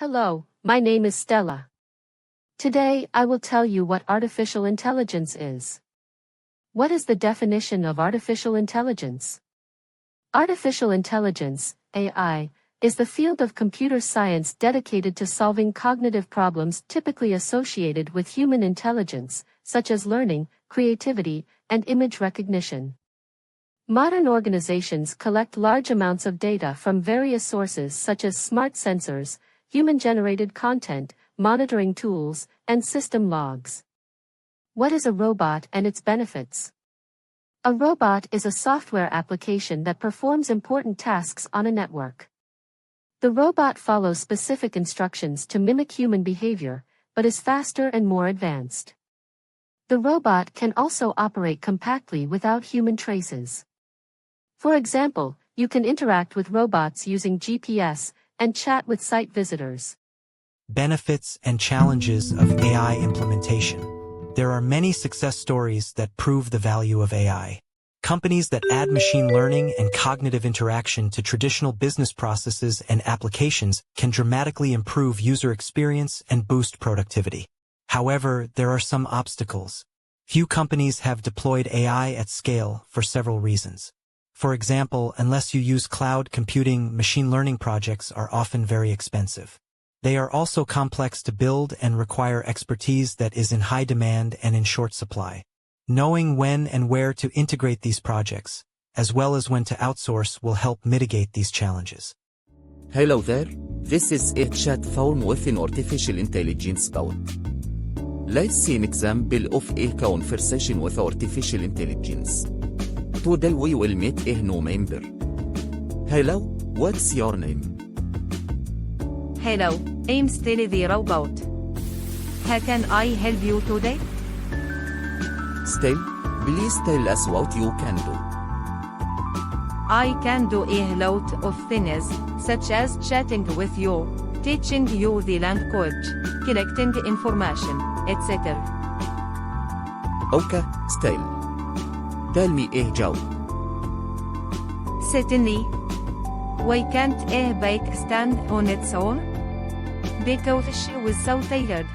Hello, my name is Stella. Today, I will tell you what artificial intelligence is. What is the definition of artificial intelligence? Artificial intelligence, AI, is the field of computer science dedicated to solving cognitive problems typically associated with human intelligence, such as learning, creativity, and image recognition. Modern organizations collect large amounts of data from various sources such as smart sensors, human-generated content, monitoring tools, and system logs. What is a robot and its benefits? A robot is a software application that performs important tasks on a network. The robot follows specific instructions to mimic human behavior, but is faster and more advanced. The robot can also operate compactly without human traces. For example, you can interact with robots using GPS and chat with site visitors. Benefits and challenges of AI implementation. There are many success stories that prove the value of AI. Companies that add machine learning and cognitive interaction to traditional business processes and applications can dramatically improve user experience and boost productivity. However, there are some obstacles. Few companies have deployed AI at scale for several reasons. For example, unless you use cloud computing, machine learning projects are often very expensive. They are also complex to build and require expertise that is in high demand and in short supply. Knowing when and where to integrate these projects, as well as when to outsource, will help mitigate these challenges. Hello there, this is a chat form with an artificial intelligence bot. Let's see an example of a conversation with artificial intelligence. Today we will meet a new member. Hello, what's your name? Hello, I'm Stella the robot. How can I help you today? Stella, please tell us what you can do. I can do a lot of things, such as chatting with you, teaching you the language, collecting information, etc. Okay, Stella. Tell me a joke. Certainly. Why can't a bike stand on its own? Because she was so tired.